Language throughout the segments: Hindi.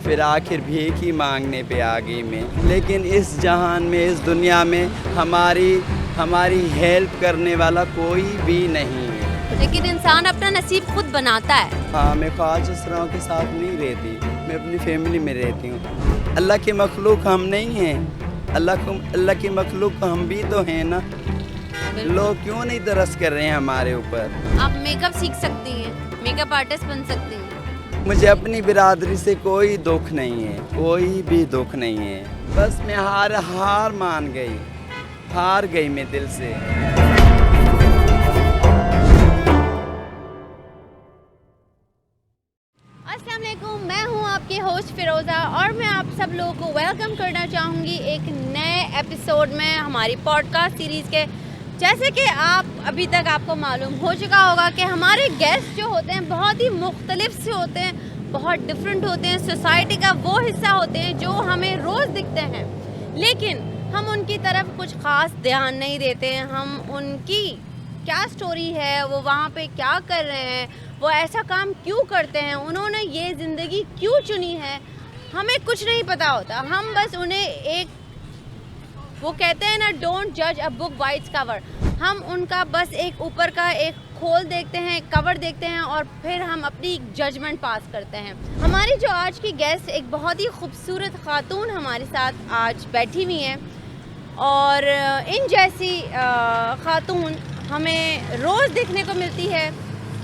फिर आखिर भीख ही मांगने पे आ गई मैं। लेकिन इस जहान में, इस दुनिया में हमारी हेल्प करने वाला कोई भी नहीं है। लेकिन इंसान अपना नसीब खुद बनाता है। हाँ, मैं ख्वाज असराओं के साथ नहीं रहती, मैं अपनी फैमिली में रहती हूँ। अल्लाह के मखलूक हम नहीं हैं, अल्लाह की मखलूक हम भी तो हैं ना। लोग क्यों नहीं तरस कर रहे हैं हमारे ऊपर। आप मेकअप सीख सकती हैं, मेकअप आर्टिस्ट बन सकती हैं। मुझे अपनी बिरादरी से कोई दुख नहीं है, कोई भी दुख नहीं है। बस मैं हार मान गई, हार गई मैं दिल से। अस्सलाम वालेकुम, मैं हूं आपकी होस्ट फिरोज़ा और मैं आप सब लोगों को वेलकम करना चाहूँगी एक नए एपिसोड में हमारी पॉडकास्ट सीरीज़ के। जैसे कि अभी तक आपको मालूम हो चुका होगा कि हमारे गेस्ट जो होते हैं बहुत ही मुख्तलिफ से होते हैं, बहुत डिफरेंट होते हैं, सोसाइटी का वो हिस्सा होते हैं जो हमें रोज़ दिखते हैं, लेकिन हम उनकी तरफ कुछ ख़ास ध्यान नहीं देते हैं। हम उनकी क्या स्टोरी है, वो वहाँ पे क्या कर रहे हैं, वो ऐसा काम क्यों करते हैं, उन्होंने ये ज़िंदगी क्यों चुनी है, हमें कुछ नहीं पता होता। हम बस उन्हें एक, वो कहते हैं ना, डोंट जज a book by its cover. हम उनका बस एक ऊपर का एक खोल देखते हैं, कवर देखते हैं और फिर हम अपनी जजमेंट पास करते हैं। हमारी जो आज की गेस्ट एक बहुत ही खूबसूरत खातून हमारे साथ आज बैठी हुई हैं और इन जैसी खातून हमें रोज़ देखने को मिलती है,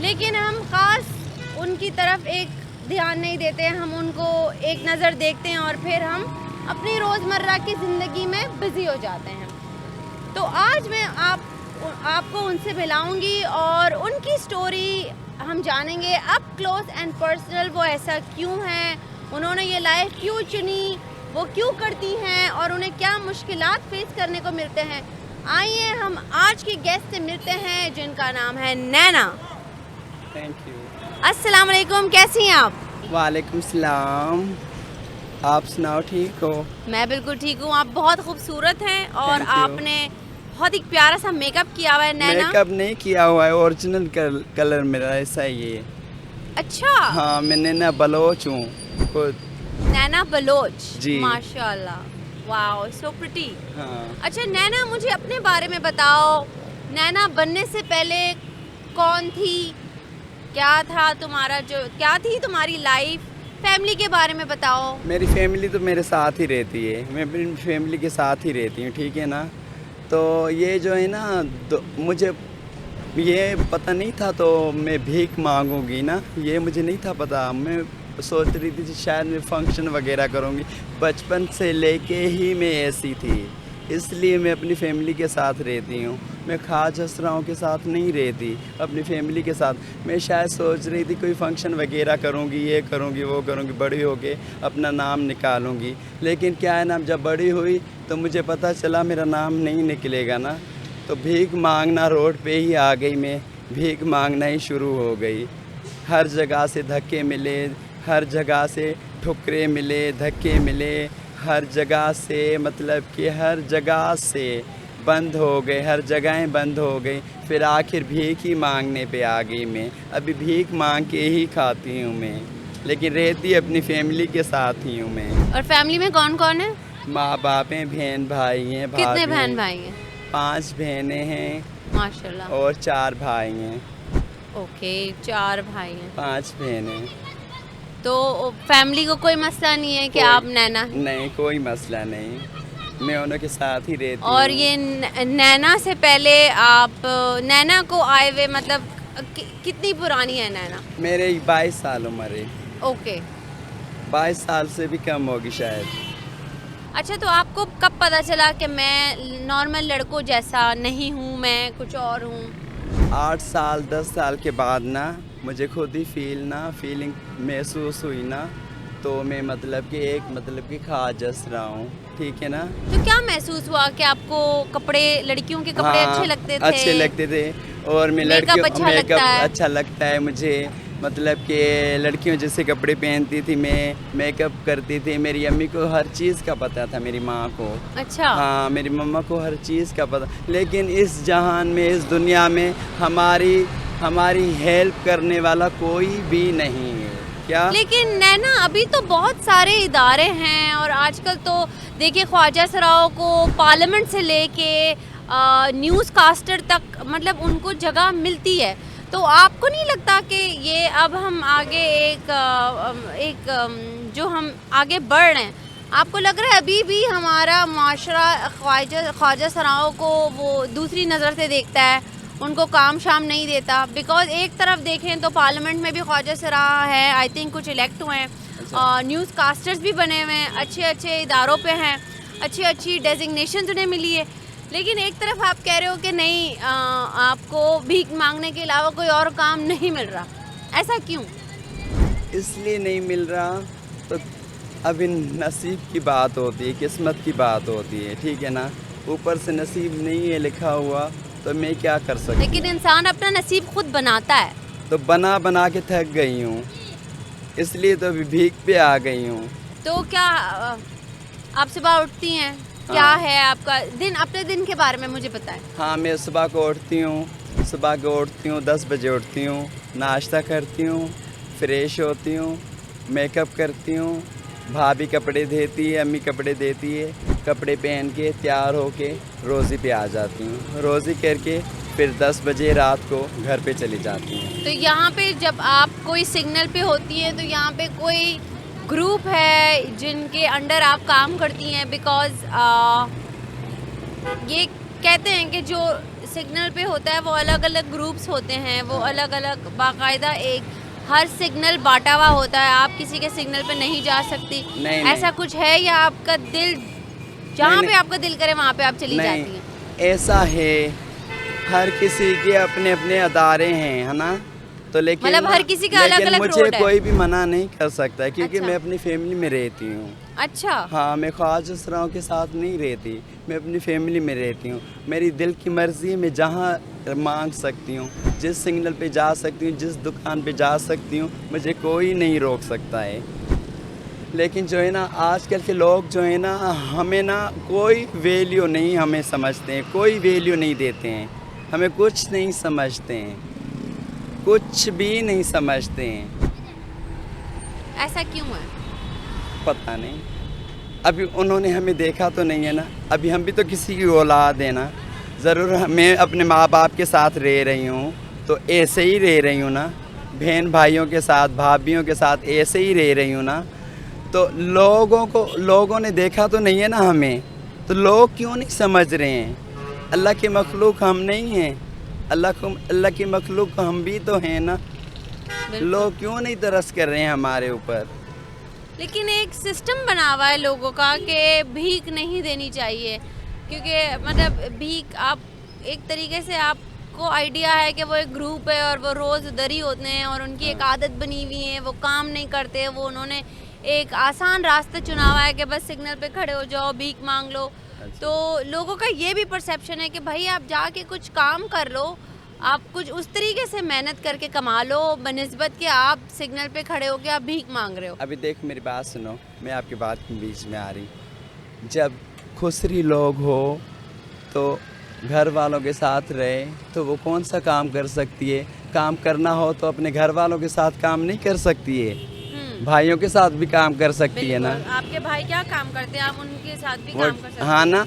लेकिन हम ख़ास उनकी तरफ एक ध्यान नहीं देते हैं। हम उनको एक नज़र देखते हैं और फिर हम अपनी रोज़मर्रा की ज़िंदगी में बिज़ी हो जाते हैं। तो आज मैं आपको उनसे मिलाऊंगी और उनकी स्टोरी हम जानेंगे अप क्लोज एंड पर्सनल। वो ऐसा क्यों है, उन्होंने ये लाइफ क्यों चुनी, वो क्यों करती हैं और उन्हें क्या मुश्किलात फेस करने को मिलते हैं। आइए हम आज की गेस्ट से मिलते हैं जिनका नाम है नैना। Thank you. अस्सलाम वालेकुम, कैसी हैं आप? वालेकुम सलाम, आप सुनाओ, ठीक हो? मैं बिल्कुल ठीक हूँ। आप बहुत खूबसूरत हैं और Thank you. आपने बहुत ही प्यारा सा मेकअप किया हुआ है नैना। मेकअप नहीं किया हुआ है, ओरिजिनल कलर मेरा ऐसा ही है। अच्छा। हाँ, मैं नैना बलोच हूँ खुद। नैना बलोच जी। माशाल्लाह, वाओ सो प्रिटी। हाँ। अच्छा नैना, मुझे अपने बारे में बताओ, नैना बनने से पहले कौन थी, क्या थी तुम्हारी लाइफ, फैमिली के बारे में बताओ। मेरी फैमिली तो मेरे साथ ही रहती है, मैं अपनी फैमिली के साथ ही रहती हूँ, ठीक है ना। तो ये जो है ना, मुझे ये पता नहीं था तो मैं भीख मांगूंगी ना, ये मुझे नहीं था पता। मैं सोच रही थी शायद मैं फंक्शन वगैरह करूँगी, बचपन से लेके ही मैं ऐसी थी, इसलिए मैं अपनी फैमिली के साथ रहती हूँ। मैं ख्वाज असराओं के साथ नहीं रहती, अपनी फैमिली के साथ। मैं शायद सोच रही थी कोई फंक्शन वगैरह करूँगी, ये करूँगी, वो करूँगी, बड़ी होके अपना नाम निकालूँगी। लेकिन क्या है ना, जब बड़ी हुई तो मुझे पता चला मेरा नाम नहीं निकलेगा ना, तो भीख मांगना रोड पे ही आ गई। मैं भीख मांगना ही शुरू हो गई। हर जगह से धक्के मिले, हर जगह से ठुकरे मिले, धक्के मिले, हर जगह से, मतलब कि हर जगह से बंद हो गए, हर जगहें बंद हो गई। फिर आखिर भीख ही मांगने पे आ गई मैं। अभी भीख मांग के ही खाती हूँ मैं, लेकिन रहती अपनी फैमिली के साथ ही हूँ मैं। और फैमिली में कौन कौन है? माँ बाप हैं, बहन भाई हैं। कितने बहन भाई हैं? 5 बहनें हैं माशाल्लाह। और 4 भाई हैं। ओके, 4 भाई हैं, 5 बहनें। तो फैमिली को कोई मसला नहीं है कि आप नैना? नहीं, कोई मसला नहीं, मैं उनके साथ ही रहती हूँ। और ये नैना से पहले आप नैना को आए हुए, मतलब कितनी पुरानी है नैना? मेरे 22 साल उम्र है। ओके, 22 साल से भी कम होगी शायद। अच्छा, तो आपको कब पता चला कि मैं नॉर्मल लड़कों जैसा नहीं हूँ, मैं कुछ और हूँ? 8 साल 10 साल के बाद ना मुझे खुद ही फीलिंग महसूस हुई ना, तो मैं मतलब कि ख्वाज असरा हूँ, ठीक है ना। तो क्या महसूस हुआ कि आपको कपड़े, लड़कियों के कपड़े अच्छे लगते थे? अच्छे लगते थे, और मैं मेकअप अच्छा लगता है? अच्छा लगता है मुझे, मतलब कि लड़कियों जैसे कपड़े पहनती थी मैं, मेकअप करती थी। मेरी अम्मी को हर चीज़ का पता था, मेरी माँ को। अच्छा। हाँ, मेरी मम्मा को हर चीज़ का पता। लेकिन इस जहान में, इस दुनिया में हमारी हेल्प करने वाला कोई भी नहीं है। क्या? लेकिन नैना अभी तो बहुत सारे इदारे हैं और आजकल तो देखिए ख्वाजा सराओं को पार्लियामेंट से लेके न्यूज़ कास्टर तक मतलब उनको जगह मिलती है। तो आपको नहीं लगता कि ये अब हम आगे जो हम आगे बढ़ रहे हैं, आपको लग रहा है अभी भी हमारा माशरा ख्वाजा सराओं को वो दूसरी नज़र से देखता है, उनको काम शाम नहीं देता? बिकॉज एक तरफ देखें तो पार्लियामेंट में भी ख्वाजा सरा है, आई थिंक कुछ इलेक्ट हुए हैं, न्यूज़ कास्टर्स भी बने हुए हैं, अच्छे अच्छे इदारों पे हैं, अच्छी अच्छी डेजिग्नेशन उन्हें मिली है। लेकिन एक तरफ आप कह रहे हो कि नहीं, आपको भीख मांगने के अलावा कोई और काम नहीं मिल रहा, ऐसा क्यों? इसलिए नहीं मिल रहा तो अभी नसीब की बात होती है, किस्मत की बात होती है, ठीक है ना। ऊपर से नसीब नहीं है लिखा हुआ तो मैं क्या कर सकती। लेकिन इंसान अपना नसीब खुद बनाता है। तो बना बना के थक गई हूँ, इसलिए तो अभी भीख पे आ गई हूँ। तो क्या आप सुबह उठती हैं? क्या हाँ। है आपका दिन? अपने दिन के बारे में मुझे बताएं। हाँ, मैं सुबह को उठती हूँ 10 बजे उठती हूँ, नाश्ता करती हूँ, फ्रेश होती हूँ, मेकअप करती हूँ, भाभी कपड़े देती है, अम्मी कपड़े देती है, कपड़े पहन के तैयार होके रोज़ी पे आ जाती हूँ, रोज़ी करके फिर 10 बजे रात को घर पे चली जाती हूँ। तो यहाँ पे जब आप कोई सिग्नल पे होती हैं तो यहाँ पे कोई ग्रुप है जिनके अंडर आप काम करती हैं? बिकॉज ये कहते हैं कि जो सिग्नल पे होता है वो अलग अलग ग्रुप्स होते हैं, वो अलग अलग बाकायदा एक हर सिग्नल बांटा हुआ होता है, आप किसी के सिग्नल पे नहीं जा सकती। नहीं, ऐसा कुछ है या आपका दिल जहाँ पे आपका दिल करे वहाँ पे आप चली नहीं, जाती हैं? ऐसा है, हर किसी के अपने अपने अदारे हैं, है ना। तो लेकिन मतलब हर किसी का अलग अलग मुझे रोड है। कोई भी मना नहीं कर सकता है क्योंकि अच्छा। मैं अपनी फैमिली में रहती हूँ। अच्छा। हाँ, मैं ख्वाजा सराओं के साथ नहीं रहती, मैं अपनी फैमिली में रहती हूँ। मेरी दिल की मर्ज़ी मैं जहाँ मांग सकती हूँ, जिस सिग्नल पे जा सकती हूँ, जिस दुकान पे जा सकती हूँ, मुझे कोई नहीं रोक सकता है। लेकिन जो है ना आजकल के लोग जो है ना हमें ना कोई वैल्यू नहीं हमें समझते हैं, कोई वैल्यू नहीं देते हैं, हमें कुछ नहीं समझते हैं, कुछ भी नहीं समझते हैं। ऐसा क्यों है? पता नहीं, अभी उन्होंने हमें देखा तो नहीं है ना, अभी हम भी तो किसी की औलाद है ना। ज़रूर मैं अपने माँ बाप के साथ रह रही हूँ तो ऐसे ही रह रही हूँ ना, बहन भाइयों के साथ, भाभियों के साथ ऐसे ही रह रही हूँ ना। तो लोगों ने देखा तो नहीं है ना हमें, तो लोग क्यों नहीं समझ रहे हैं? अल्लाह की मखलूक हम नहीं हैं, अल्लाह की मखलूक हम भी तो हैं ना। लोग क्यों नहीं तरस कर रहे हैं हमारे ऊपर? लेकिन एक सिस्टम बना हुआ है लोगों का कि भीख नहीं देनी चाहिए, क्योंकि मतलब भीख आप एक तरीके से आपको आइडिया है कि वो एक ग्रुप है और वो रोज़ उधर ही होते हैं और उनकी एक आदत बनी हुई है, वो काम नहीं करते, वो उन्होंने एक आसान रास्ता चुना हुआ है कि बस सिग्नल पे खड़े हो जाओ, भीख मांग लो। तो लोगों का ये भी परसेप्शन है कि भाई आप जाके कुछ काम कर लो, आप कुछ उस तरीके से मेहनत करके कमा लो बनिस्बत कि आप सिग्नल पे खड़े हो के आप भीख मांग रहे हो। अभी देख मेरी बात सुनो, मैं आपकी बात के बीच में आ रही। जब खुसरी लोग हो तो घर वालों के साथ रहे तो वो कौन सा काम कर सकती है? काम करना हो तो अपने घर वालों के साथ काम नहीं कर सकती है, भाइयों के साथ भी काम कर सकती है ना। आपके भाई क्या काम करते हैं, आप उनके साथ भी काम कर सकते हैं? हाँ ना,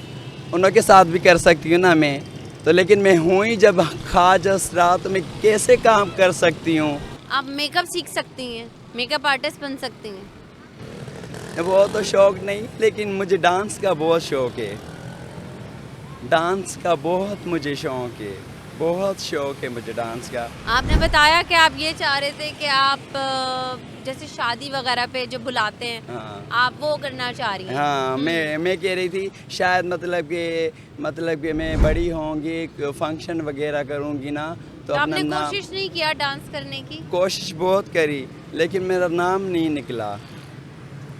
उनके साथ भी कर सकती हूँ ना मैं तो। लेकिन मैं हूँ ही जब ख्वाजा सरा तो मैं कैसे काम कर सकती हूँ? आप मेकअप सीख सकती हैं, मेकअप आर्टिस्ट बन सकती हैं। वो तो शौक नहीं, लेकिन मुझे डांस का बहुत शौक है, डांस का बहुत मुझे शौक है, बहुत शौक है मुझे डांस का। आपने बताया कि आप ये चाह रहे थे कि आप जैसे शादी वगैरह पे जो बुलाते हैं, हाँ, आप वो करना चाह रही हैं। हाँ, मैं कह रही थी शायद मतलब कि मैं बड़ी होंगी, फंक्शन वगैरह करूँगी ना तो अपना आपने नाम, कोशिश नहीं किया डांस करने की? कोशिश बहुत करी लेकिन मेरा नाम नहीं निकला,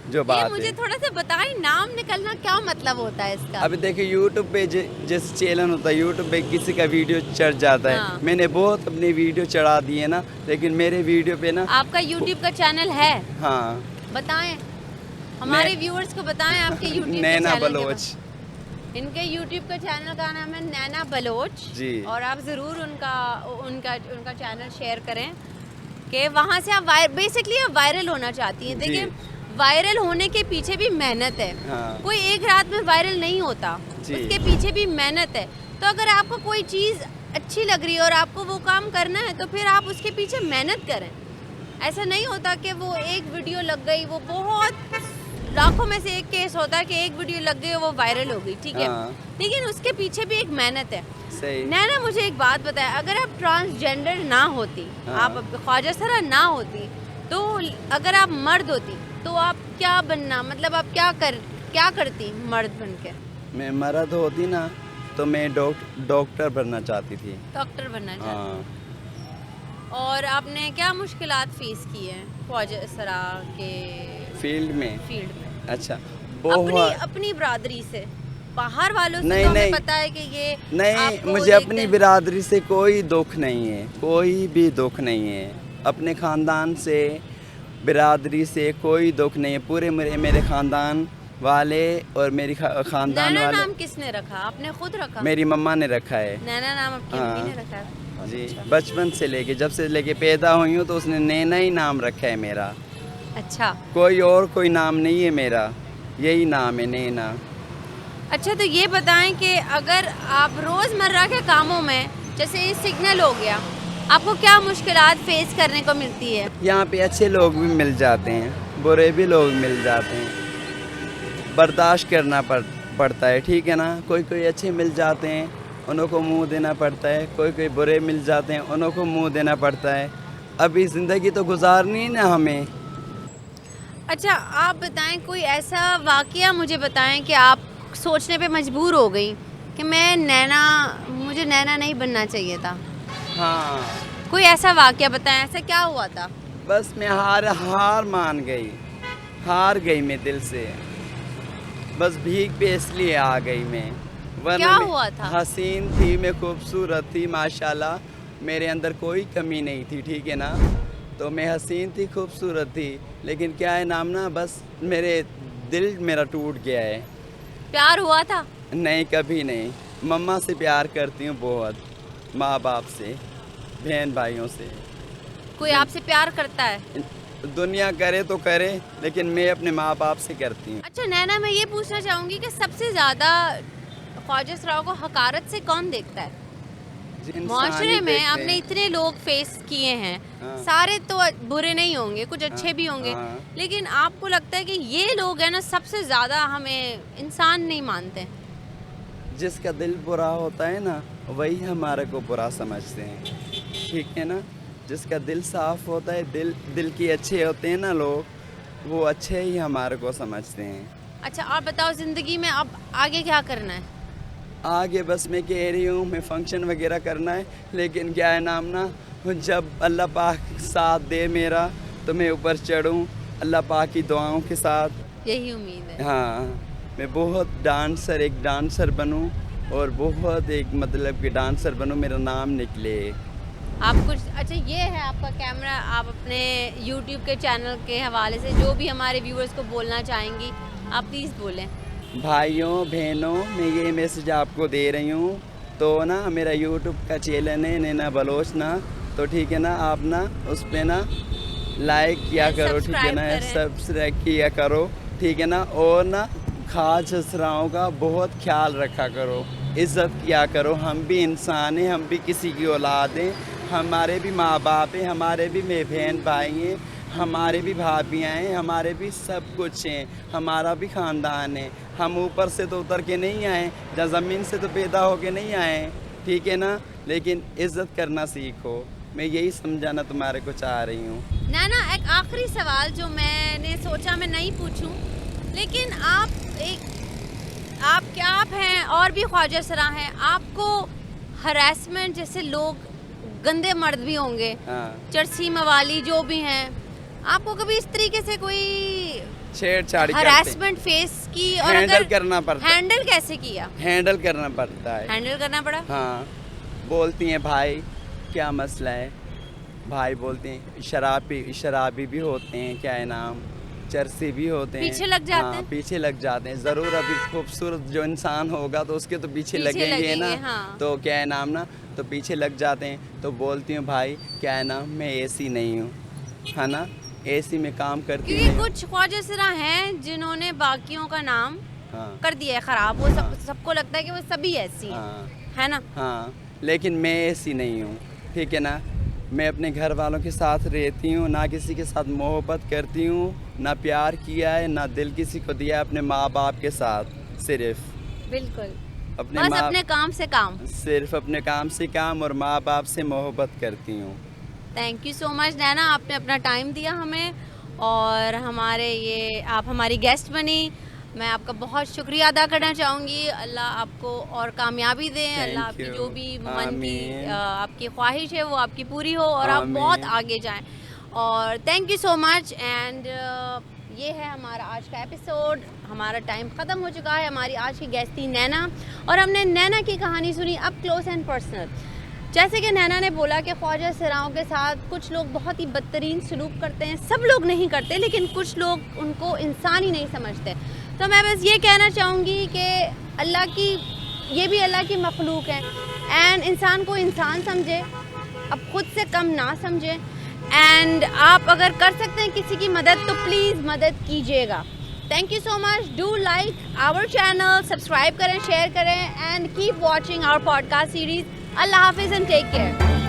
जो ये बात मुझे है। थोड़ा सा बताएं, नाम निकलना क्या मतलब होता है इसका? अभी देखिए यूट्यूब पे जैसे चैनल होता है, यूट्यूब पे किसी का वीडियो चढ़ जाता है। हाँ। मैंने बहुत अपने वीडियो चढ़ा दिए ना, लेकिन मेरे वीडियो पे ना, आपका यूट्यूब का चैनल है? हाँ, बताएं, हमारे व्यूअर्स को बताएं आपके यूट्यूब नैना बलोच, इनके यूट्यूब का चैनल का नाम है नैना बलोच जी। और आप ज़रूर उनका चैनल शेयर करें ओके, वहाँ से आप बेसिकली आप वायरल होना चाहती हैं। देखिए, वायरल होने के पीछे भी मेहनत है। हाँ। कोई एक रात में वायरल नहीं होता, जी। उसके पीछे भी मेहनत है। तो अगर आपको कोई चीज़ अच्छी लग रही है और आपको वो काम करना है तो फिर आप उसके पीछे मेहनत करें। ऐसा नहीं होता कि वो एक वीडियो लग गई, वो बहुत लाखों में से एक केस होता है कि एक वीडियो लग गई और वो वायरल हो गई, ठीक है। हाँ। लेकिन उसके पीछे भी एक मेहनत है। सही। नैना, मुझे एक बात बताएं, अगर आप ट्रांसजेंडर ना होती, हाँ। आप ख्वाजा सरा ना होती, तो अगर आप मर्द होती तो आप क्या बनना, मतलब आप क्या करती मर्द बन के? मैं मर्द होती ना तो मैं डॉक्टर बनना चाहती थी। डॉक्टर बनना चाहती। हाँ। और आपने क्या मुश्किलात फेस की हैं ख्वाजा सरा के फील्ड में। अच्छा, बहुत। अपनी बरादरी से, बाहर वालों से नहीं, तो हमें नहीं। पता है कि ये नहीं, आपको मुझे देखते अपनी हैं। बिरादरी से कोई दुख नहीं है, कोई भी दुख नहीं है। अपने ख़ानदान से, बिरादरी से कोई दुख नहीं है। पूरे मेरे ख़ानदान वाले और मेरी ख़ानदान नैना वाले। नाम किसने रखा? आपने खुद रखा? मेरी मम्मा ने रखा है। नैना नाम आपकी हाँ। अम्मी ने रखा है? बहुत जी, अच्छा। बचपन से लेके, जब से लेके पैदा हुई हूँ तो उसने नैना ही नाम रखा है मेरा। अच्छा कोई नाम नहीं है मेरा, यही नाम है, नैना। अच्छा, तो ये बताएं कि अगर आप रोज़मर्रा के कामों में, जैसे ये सिग्नल हो गया, आपको क्या मुश्किलात फेस करने को मिलती है? यहाँ पे अच्छे लोग भी मिल जाते हैं, बुरे भी लोग मिल जाते हैं, बर्दाश्त करना पड़ता है, ठीक है ना। कोई अच्छे मिल जाते हैं, उन्हों को मुंह देना पड़ता है। कोई बुरे मिल जाते हैं, उन्हों को मुंह देना पड़ता है। अभी ज़िंदगी तो गुजारनी है ना हमें। अच्छा, आप बताएं कोई ऐसा वाक़या मुझे बताएं कि आप सोचने पे मजबूर हो गई कि मुझे नैना नहीं बनना चाहिए था। हाँ, कोई ऐसा वाक़या बताएं, ऐसा क्या हुआ था? बस मैं हार मान गई, हार गई मैं दिल से। बस भीख पे इसलिए आ गई मैं, वरना क्या मैं हुआ था? हसीन थी, मैं खूबसूरत थी, माशाल्लाह, मेरे अंदर कोई कमी नहीं थी, ठीक है ना। तो मैं हसीन थी, खूबसूरत थी, लेकिन क्या है नाम ना, बस दिल मेरा टूट गया है। प्यार हुआ था? नहीं, कभी नहीं। मम्मा से प्यार करती हूँ बहुत, माँ बाप से, बहन भाइयों से। कोई आपसे प्यार करता है? दुनिया करे तो करे, लेकिन मैं अपने माँ बाप से करती हूँ। अच्छा नैना, मैं ये पूछना चाहूँगी कि सबसे ज़्यादा ख्वाजा सराओं को हकारत से कौन देखता है? इंसान माशरे ही में देखते आपने हैं। इतने लोग फेस किए हैं, हाँ। सारे तो बुरे नहीं होंगे, कुछ अच्छे भी होंगे, हाँ। लेकिन आपको लगता है कि ये लोग हैं ना सबसे ज़्यादा हमें इंसान नहीं मानते? जिसका दिल बुरा होता है ना, वही हमारे को बुरा समझते हैं, ठीक है ना। जिसका दिल साफ होता है, दिल की अच्छे होते हैं ना लोग, वो अच्छे ही हमारे को समझते हैं। अच्छा, आप बताओ ज़िंदगी में अब आगे क्या करना है? आगे बस मैं कह रही हूँ, मैं फंक्शन वगैरह करना है, लेकिन क्या है नाम ना, जब अल्लाह पाक साथ दे मेरा तो मैं ऊपर चढ़ूँ, अल्लाह पाक की दुआओं के साथ। यही उम्मीद है। हाँ, मैं बहुत एक डांसर बनूँ, और बहुत एक मतलब कि डांसर बनूँ, मेरा नाम निकले। आप कुछ, अच्छा ये है आपका कैमरा, आप अपने YouTube के चैनल के हवाले से जो भी हमारे व्यूअर्स को बोलना चाहेंगी, आप प्लीज़ बोलें। भाइयों बहनों, मैं ये मैसेज आपको दे रही हूँ, तो ना मेरा यूट्यूब का चैनल है नैना बलोच ना, तो ठीक है ना, आप ना उस पर ना लाइक किया करो, ठीक है ना, सब्सक्राइब किया करो, ठीक है ना। और ना ख्वाजा सराओं का बहुत ख्याल रखा करो, इज़्ज़त किया करो। हम भी इंसान हैं, हम भी किसी की औलाद हैं, हमारे भी माँ बाप हैं, हमारे भी बहन भाई हैं, हमारे भी भाभियाँ हैं, हमारे भी सब कुछ हैं, हमारा भी ख़ानदान है। हम ऊपर से तो उतर के नहीं आए, या ज़मीन से तो पैदा होके नहीं आए, ठीक है ना। लेकिन इज़्ज़त करना सीखो, मैं यही समझाना तुम्हारे को चाह रही हूँ। नैना, एक आखिरी सवाल जो मैंने सोचा मैं नहीं पूछूं, लेकिन आप हैं और भी ख्वाजा सरा हैं, आपको हरासमेंट, जैसे लोग गंदे मर्द भी होंगे, हाँ, चरसी मवाली जो भी हैं, आपको कभी इस तरीके से कोई छेड़छाड़ी हरासमेंट फेस की? और हैंडल करना पड़ता है, हैंडल कैसे किया? हैंडल करना पड़ता है। हैंडल करना पड़ा? हाँ, बोलती हैं भाई क्या मसला है, भाई बोलते हैं शराबी भी होते हैं, क्या है नाम, चरसी भी होते हैं, पीछे लग जाते हाँ, हैं? पीछे लग जाते हैं ज़रूर। अभी खूबसूरत जो इंसान होगा तो उसके तो पीछे लगेंगे ना, हाँ। तो क्या है नाम ना, तो पीछे लग जाते हैं। तो बोलती हूँ भाई क्या है नाम, मैं ऐसी नहीं हूँ, है ना, एसी में काम करती क्योंकि हैं। कुछ ख्वाजा सरा हैं जिन्होंने बाकियों का नाम हाँ कर दिया है ख़राब। वो हाँ। सबको लगता है कि वो सभी ऐसी हैं, हाँ है ना। हाँ, लेकिन मैं ऐसी नहीं हूँ, ठीक है ना। मैं अपने घर वालों के साथ रहती हूँ, ना किसी के साथ मोहब्बत करती हूँ, ना प्यार किया है, ना दिल किसी को दिया है, अपने माँ बाप के साथ सिर्फ बिल्कुल, अपने बस माँ अपने काम से काम। सिर्फ अपने काम से काम और माँ बाप से मोहब्बत करती हूँ। थैंक यू सो मच नैना, आपने अपना टाइम दिया हमें और हमारे ये आप हमारी गेस्ट बनी। मैं आपका बहुत शुक्रिया अदा करना चाहूँगी। अल्लाह आपको और कामयाबी दें, अल्लाह थैंक आपकी यू। जो भी मन की आमीन। आपकी ख्वाहिश है वो आपकी पूरी हो और आप बहुत आमीन। आगे जाएं। और thank you so much. And ये है हमारा आज का एपिसोड। हमारा टाइम ख़त्म हो चुका है। हमारी आज की गेस्ट थी नैना और हमने नैना की कहानी सुनी अप क्लोज एंड पर्सनल। जैसे कि नैना ने बोला कि ख्वाजा सराओं के साथ कुछ लोग बहुत ही बदतरीन सलूक करते हैं। सब लोग नहीं करते, लेकिन कुछ लोग उनको इंसान ही नहीं समझते। तो मैं बस ये कहना चाहूँगी कि अल्लाह की, ये भी अल्लाह की मखलूक है एंड इंसान को इंसान समझे, अब खुद से कम ना समझे। एंड आप अगर कर सकते हैं किसी की मदद तो प्लीज़ मदद कीजिएगा। Thank you so much. Do like our channel, subscribe करें, शेयर करें and keep watching our podcast series. Allah Hafiz and take care.